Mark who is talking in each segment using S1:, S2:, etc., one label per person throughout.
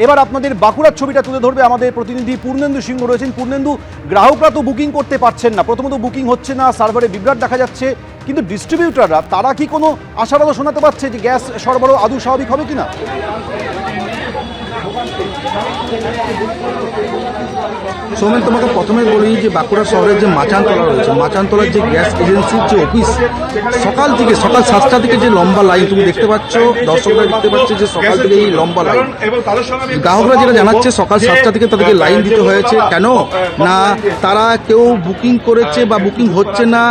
S1: এবার আপনাদের বাঁকুড়ার ছবিটা তুলে ধরবে আমাদের প্রতিনিধি পূর্ণেন্দু সিংহ রয়েছেন। পূর্ণেন্দু, গ্রাহকরা তো বুকিং করতে পারছেন না, প্রথমত বুকিং হচ্ছে না, সার্ভারে বিভ্রাট দেখা যাচ্ছে, কিন্তু ডিস্ট্রিবিউটাররা তারা কি কোনো আশার আলো শোনাতে পারছে যে গ্যাস সরবরাহ আদৌ স্বাভাবিক হবে কিনা?
S2: সৌমেন, তোমাকে প্রথমে বলি যে বাঁকুড়া শহরের যে মাচানতলা রয়েছে, মাচানতলার যে গ্যাস এজেন্সির যে অফিস, সকাল 7টা থেকে যে লম্বা লাইন তুমি দেখতে পাচ্ছ, দর্শকরা দেখতে পাচ্ছে যে সকাল থেকে এই লম্বা লাইন। গ্রাহকরা যেটা জানাচ্ছে সকাল 7টা থেকে তাদেরকে লাইন দিতে হয়েছে। কেন না, তারা কেউ বুকিং করেছে বা বুকিং হচ্ছে না,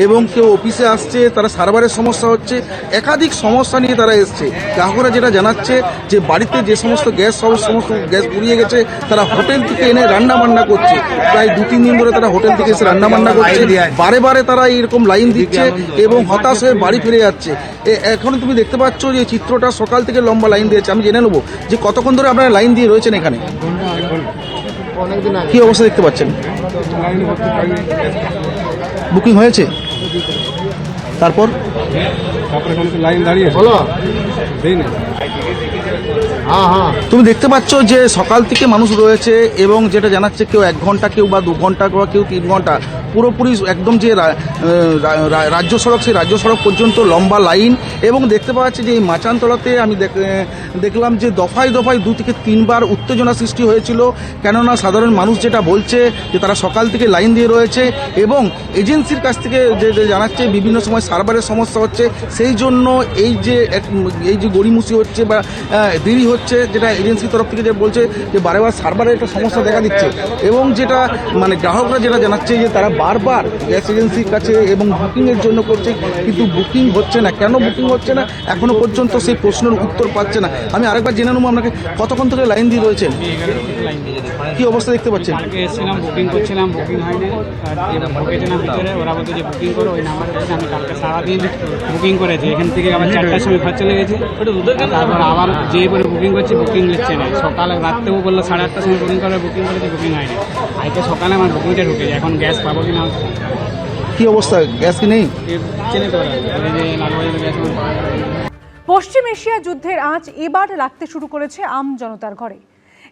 S2: এবং কেউ অফিসে আসছে, তারা সার্ভারের সমস্যা হচ্ছে, একাধিক সমস্যা নিয়ে তারা এসছে। গ্রাহকরা যেটা জানাচ্ছে যে বাড়িতে যে সমস্ত সমস্ত গ্যাস পুড়িয়ে গেছে, তারা হোটেল থেকে এনে রান্না বান্না করছে। প্রায় 2-3 দিন ধরে তারা হোটেল থেকে এসে রান্না বান্না করছে, বারে বারে তারা এরকম লাইন দিচ্ছে এবং হতাশ হয়ে বাড়ি ফিরে যাচ্ছে। এখন তুমি দেখতে পাচ্ছ যে চিত্রটা সকাল থেকে লম্বা লাইন দিয়েছে। আমি জেনে নেবো যে কতক্ষণ ধরে আপনারা লাইন দিয়ে রয়েছেন এখানে, কি অবস্থা দেখতে পাচ্ছেন? বুকিং হয়েছে, তারপর
S3: লাইন দাঁড়িয়ে
S2: তুমি দেখতে পাচ্ছ যে সকাল থেকে মানুষ রয়েছে, এবং যেটা জানাচ্ছে কেউ 1 ঘন্টা, কেউ বা 2 ঘন্টা, কেউ 3 ঘন্টা, পুরোপুরি একদম যে রাজ্য সড়ক, সেই রাজ্য সড়ক পর্যন্ত লম্বা লাইন। এবং দেখতে পাওয়া যাচ্ছে যে এই মাচানতলাতে আমি দেখলাম যে দফায় 2 থেকে 3 বার উত্তেজনা সৃষ্টি হয়েছিল। কেননা সাধারণ মানুষ যেটা বলছে যে তারা সকাল থেকে লাইন দিয়ে রয়েছে, এবং এজেন্সির কাছ থেকে যে জানাচ্ছে বিভিন্ন সময় সার্ভারের সমস্যা হচ্ছে, সেই জন্য এই যে গড়িমুসি হচ্ছে বা দেরি হচ্ছে, যেটা এজেন্সির তরফ থেকে যে বলছে যে বারবার সার্ভারের একটা সমস্যা দেখা দিচ্ছে। এবং যেটা গ্রাহকরা যেটা জানাচ্ছে যে তারা বারবার গ্যাস এজেন্সির কাছে এবং বুকিংয়ের জন্য করছে, কিন্তু বুকিং হচ্ছে না। কেন বুকিং হচ্ছে না এখনো পর্যন্ত সেই প্রশ্নের উত্তর পাচ্ছে না। আমি আরেকবার জেনে নেবো আপনাকে, কতক্ষণ থেকে লাইন দিয়ে রয়েছেন, কি অবস্থা দেখতে পাচ্ছেন?
S4: এসেছিলাম, বুকিং করছিলাম, বুকিং হয়নি, ঢুকেছিলাম ভিতরে, ওরা বলছে যে বুকিং করো, ওই নাম্বার বলছে। আমি কালকে সারাদিন বুকিং করেছি, এখান থেকে আবার 4টার সময় ঘর চলে গেছি, তারপর আবার যেই বলে বুকিং করছি, বুকিং নিচ্ছে না। সকালে রাত্রেও বললো 8:30টার সময় বুকিং করে, বুকিং করেছি, বুকিং হয়নি। আজকে সকালে আমার বুকিংটা ঢুকেছে, এখন গ্যাস পাবো কি না,
S2: কি অবস্থা, গ্যাস কি নেই?
S4: চিনিতে পারে যে লালবাজারে গ্যাস পাওয়া যাবে।
S5: পশ্চিম এশিয়া যুদ্ধের আঁচ এবার লাগতে শুরু করেছে আম জনতার ঘরে।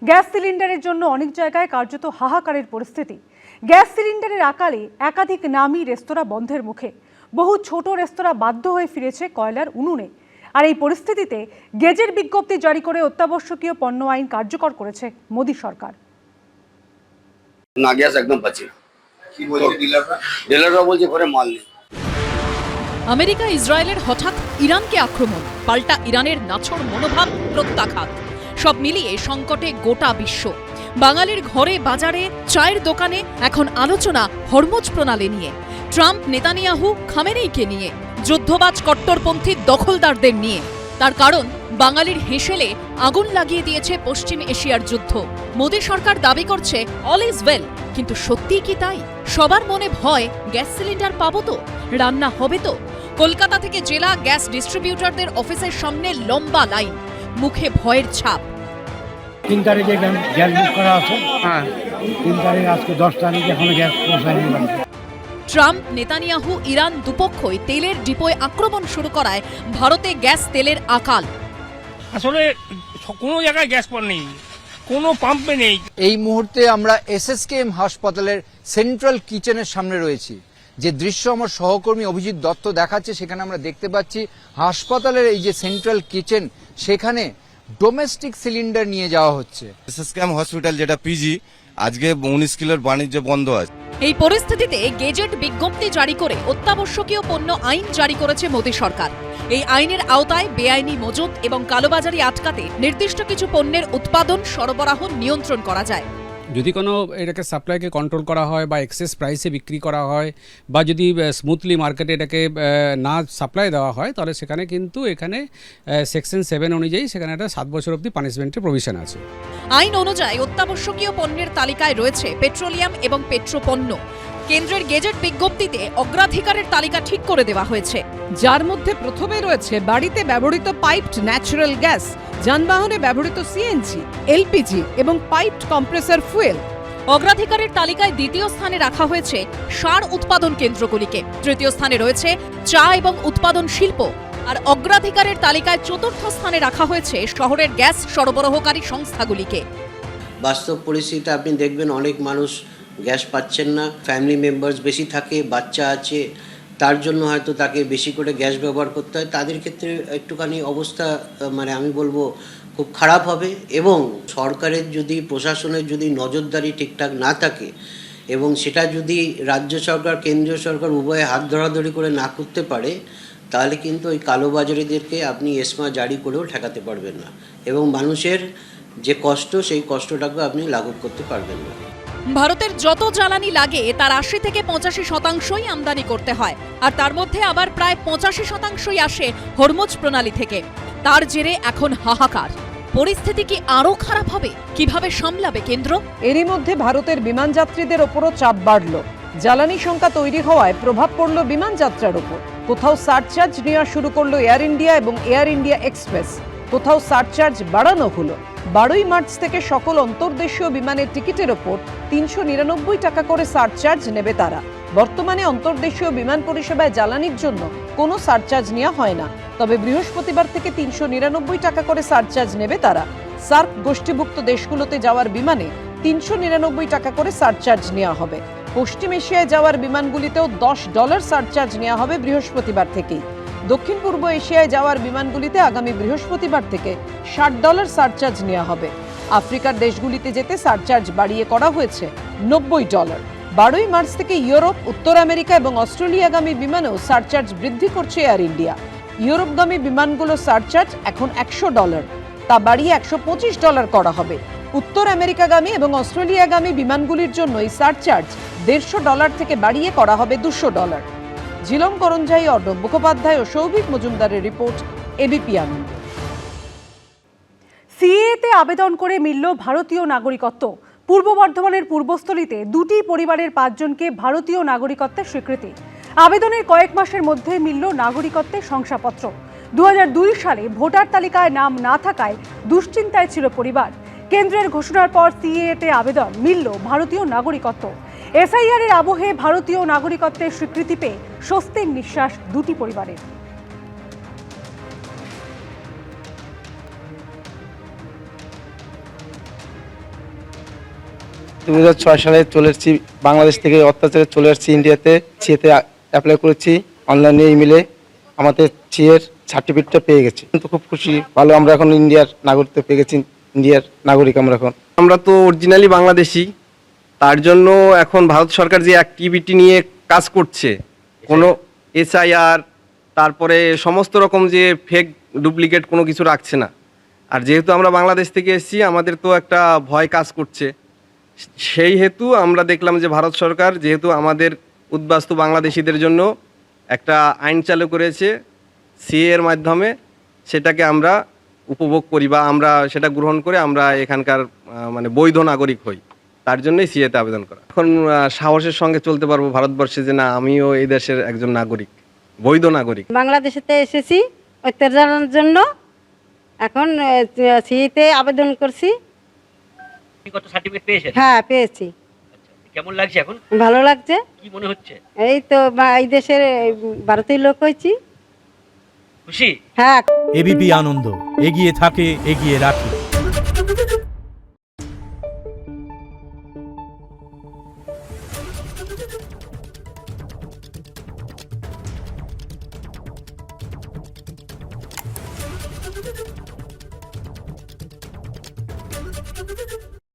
S5: গ্যাস সিলিন্ডারের জন্য অনেক জায়গায় কার্যত হাহাকারের পরিস্থিতি। গ্যাস সিলিন্ডারের আকালে একাধিক নামী রেস্তোরাঁ বন্ধের মুখে, বহু ছোট রেস্তোরাঁ বাধ্য হয়ে ফিরেছে কয়লার উনুনে। আর এই পরিস্থিতিতে গেজেট বিজ্ঞপ্তি জারি করে অত্যাবশ্যকীয় পণ্য আইন কার্যকর করেছে মোদী সরকার।
S6: না, গ্যাস একদম পাচ্ছি না। কি বলছে ডিলাররা বলছে ঘরে মাল নেই।
S7: আমেরিকা ইসরায়েলের হঠাৎ ইরানকে আক্রমণ, পাল্টা ইরানের নাছোড় মনোভাব, প্রত্যাঘাত, সব মিলিয়ে সংকটে গোটা বিশ্ব। বাঙালির ঘরে বাজারে চায়ের দোকানে এখন আলোচনা হরমুজ প্রণালী নিয়ে, ট্রাম্প নেতানিয়াহু খামেনেইকে নিয়ে, যুদ্ধবাজ কট্টরপন্থী দখলদারদের নিয়ে। তার কারণ বাঙালির হেসেলে আগুন লাগিয়ে দিয়েছে পশ্চিম এশিয়ার যুদ্ধ। মোদী সরকার দাবি করছে অল ইজ ওয়েল, কিন্তু সত্যিই কি তাই? সবার মনে ভয়, গ্যাস সিলিন্ডার পাবো তো, রান্না হবে তো। কলকাতা থেকে জেলা গ্যাস ডিস্ট্রিবিউটরদের অফিসের সামনে লম্বা লাইন, মুখে ভয়ের ছাপ।
S3: 3 তারিখে গ্যাস বুক করা আছে, 3 তারিখ, আজকে 10 তারিখ, এখনো গ্যাস পৌঁছায়নি।
S7: ট্রাম্প নেতানিয়াহু ইরান দুপক্ষই তেলের ডিপোয় আক্রমণ শুরু করায় ভারতে গ্যাস তেলের আকাল।
S8: আসলে কোনো জায়গায় গ্যাস পাম্প নেই, কোনো পাম্পে নেই।
S9: এই মুহূর্তে আমরা এসএসকেএম হাসপাতালের সেন্ট্রাল কিচেনের সামনে রয়েছি। যে দৃশ্য আমার সহকর্মী অভিজিৎ দত্ত দেখাচ্ছে, সেখানে আমরা দেখতে পাচ্ছি হাসপাতালের এই যে সেন্ট্রাল কিচেন, সেখানে ডোমেস্টিক সিলিন্ডার নিয়ে যাওয়া হচ্ছে।
S10: এসএসকেএম হসপিটাল যেটা পিজি, আজকে 19 কিলোর বাণিজ্য বন্ধ আছে।
S7: এই পরিস্থিতিতে গেজেট বিজ্ঞপ্তি জারি করে অত্যাবশ্যকীয় পণ্য আইন জারি করেছে মোদী সরকার। এই আইনের আওতায় বেআইনি মজুত এবং কালোবাজারি আটকাতে নির্দিষ্ট কিছু পণ্যের উৎপাদন সরবরাহ নিয়ন্ত্রণ করা যায়।
S4: যদি কোনো এটাকে সাপ্লাইকে কন্ট্রোল করা হয় বা এক্সেস প্রাইসে বিক্রি করা হয়, বা যদি স্মুথলি মার্কেটে এটাকে না সাপ্লাই দেওয়া হয়, তাহলে সেখানে কিন্তু এখানে সেকশন 7 অনুযায়ী সেখানে একটা 7 বছর অবধি পানিশমেন্টের প্রভিশন আছে।
S7: আইন অনুযায়ী অত্যাবশ্যকীয় পণ্যের তালিকায় রয়েছে পেট্রোলিয়াম এবং পেট্রোপণ্য। কেন্দ্রের গেজেট বিজ্ঞপ্তিতে অগ্রাধিকারের তালিকা ঠিক করে দেওয়া হয়েছে,
S11: যার মধ্যে প্রথমে রয়েছে বাড়িতে ব্যবহৃত পাইপড ন্যাচারাল গ্যাস, যানবাহনে ব্যবহৃত সিএনজি, এলপিজি এবং পাইপড কম্প্রেসর ফুয়েল।
S7: অগ্রাধিকারের তালিকায় দ্বিতীয় স্থানে রাখা হয়েছে সার উৎপাদন কেন্দ্রগুলিকে। তৃতীয় স্থানে রয়েছে চা এবং উৎপাদন শিল্প। আর অগ্রাধিকারের তালিকায় চতুর্থ স্থানে রাখা হয়েছে শহরের গ্যাস সরবরাহকারী সংস্থাগুলিকে।
S12: বাস্তব পরিস্থিতিতে আপনি দেখবেন অনেক মানুষ গ্যাস পাচ্ছেন না, ফ্যামিলি মেম্বার্স বেশি থাকে, বাচ্চা আছে, তার জন্য হয়তো তাকে বেশি করে গ্যাস ব্যবহার করতে হয়। তাদের ক্ষেত্রে একটুখানি অবস্থা মানে আমি বলবো খুব খারাপ হবে। এবং সরকারের যদি, প্রশাসনের যদি নজরদারি ঠিকঠাক না থাকে এবং সেটা যদি রাজ্য সরকার কেন্দ্রীয় সরকার উভয়ে হাত ধরাধরি করে না করতে পারে, তাহলে কিন্তু ওই কালোবাজারিদেরকে আপনি এসমা জারি করেও ঠেকাতে পারবেন না এবং মানুষের যে কষ্ট সেই কষ্টটাকে আপনি লাঘব করতে পারবেন না।
S7: ভারতের যত জ্বালানি লাগে তার ৮০ থেকে ৮৫% আমদানি করতে হয়, আর তার মধ্যে আবার প্রায় ৮৫% আসে হরমুজ প্রণালী থেকে। তার জেরে এখন হাহাকার। পরিস্থিতি কি আরো খারাপ হবে? কিভাবে সামলাবে কেন্দ্র?
S11: এরই মধ্যে ভারতের বিমান যাত্রীদের ওপরও চাপ বাড়ল। জ্বালানি সংখ্যা তৈরি হওয়ায় প্রভাব পড়ল বিমান যাত্রার ওপর। কোথাও সারচার্জ নেওয়া শুরু করলো এয়ার ইন্ডিয়া এবং এয়ার ইন্ডিয়া এক্সপ্রেস, কোথাও সারচার্জ বাড়ানো হলো। 12ই মার্চ থেকে সকল অন্তর্দেশীয় বিমানের টিকিটের ওপর ৩৯৯ টাকা করে সারচার্জ নেবে তারা। বর্তমানে অন্তর্দেশীয় বিমান পরিষেবায় জ্বালানির জন্য কোনো সারচার্জ নেওয়া হয় না, তবে বৃহস্পতিবার থেকে ৩৯৯ টাকা করে সারচার্জ নেবে তারা। সার্ক গোষ্ঠীভুক্ত দেশগুলোতে যাওয়ার বিমানে ৩৯৯ টাকা করে সারচার্জ নেওয়া হবে। পশ্চিম এশিয়ায় যাওয়ার বিমানগুলিতেও $10 সারচার্জ নেওয়া হবে বৃহস্পতিবার থেকেই। দক্ষিণ পূর্ব এশিয়ায় যাওয়ার বিমানগুলিতে আগামী বৃহস্পতিবার থেকে $60 সারচার্জ নেওয়া হবে। আফ্রিকার দেশগুলিতে যেতে সারচার্জ বাড়িয়ে করা হয়েছে $90। 12ই মার্চ থেকে ইউরোপ, উত্তর আমেরিকা এবং অস্ট্রেলিয়াগামী বিমানেও সারচার্জ বৃদ্ধি করছে এয়ার ইন্ডিয়া। ইউরোপগামী বিমানগুলোর সারচার্জ এখন $100, তা বাড়িয়ে $125 করা হবে। উত্তর আমেরিকাগামী এবং অস্ট্রেলিয়াগামী বিমানগুলির জন্য এই সারচার্জ $150 থেকে বাড়িয়ে করা হবে $200। ঝিলম করঞ্জাই, অর্ণব মুখোপাধ্যায় ও সৌভিক মজুমদারের রিপোর্ট, এবিপি আনন্দ।
S5: সিএতে আবেদন করে মিলল ভারতীয় নাগরিকত্ব। পূর্ব বর্ধমানের পূর্বস্থলীতে দুটি পরিবারের 5 জনকে ভারতীয় নাগরিকত্বের স্বীকৃতি। আবেদনের কয়েক মাসের মধ্যে মিলল নাগরিকত্বের শংসাপত্র। 2002 সালে ভোটার তালিকায় নাম না থাকায় দুশ্চিন্তায় ছিল পরিবার। কেন্দ্রের ঘোষণার পর সিএতে আবেদন মিলল ভারতীয় নাগরিকত্ব। এসআইআর এর আবহে ভারতীয় নাগরিকত্বের স্বীকৃতি পেয়ে স্বস্তির নিঃশ্বাস দুটি পরিবারের।
S13: 2006 সালে চলে এসেছি বাংলাদেশ থেকে, অত্যাচারে চলে এসেছি ইন্ডিয়াতে। সিএতে অ্যাপ্লাই করেছি অনলাইনে, ইমেলে। আমাদের সিএর সার্টিফিকেটটা পেয়ে গেছি, কিন্তু খুব খুশি, ভালো। আমরা এখন ইন্ডিয়ার নাগরিকত্ব পেয়ে গেছি, ইন্ডিয়ার নাগরিক আমরা এখন।
S14: আমরা তো অরিজিনালি বাংলাদেশি, তার জন্য এখন ভারত সরকার যে অ্যাক্টিভিটি নিয়ে কাজ করছে, কোনো এসআইআর, তারপরে সমস্ত রকম যে ফেক ডুপ্লিকেট কোনো কিছু রাখছে না। আর যেহেতু আমরা বাংলাদেশ থেকে এসেছি, আমাদের তো একটা ভয় কাজ করছে। সেই হেতু আমরা দেখলাম যে ভারত সরকার যেহেতু আমাদের উদ্বাস্তু বাংলাদেশিদের জন্য একটা আইন চালু করেছে সিএ এর মাধ্যমে, সেটাকে আমরা উপভোগ করি বা আমরা সেটা গ্রহণ করে আমরা এখানকার মানে বৈধ নাগরিক হই। তার জন্যই সিএতে আবেদন করা। এখন সাহসের সঙ্গে চলতে পারবো ভারতবর্ষে যে না, আমিও এই দেশের একজন নাগরিক, বৈধ নাগরিক।
S15: বাংলাদেশেতে এসেছি অত্যাচারের জন্য, এখন সিএতে আবেদন করছি।
S16: সার্টিফিকেট পেয়েছেন?
S15: হ্যাঁ, পেয়েছি।
S16: কেমন লাগছে এখন?
S15: ভালো লাগছে।
S16: কি মনে হচ্ছে?
S15: এই তো এই দেশের ভারতীয় লোক হয়েছি,
S16: খুশি।
S15: হ্যাঁ।
S17: এবিপি আনন্দ, এগিয়ে থাকে, এগিয়ে রাখে।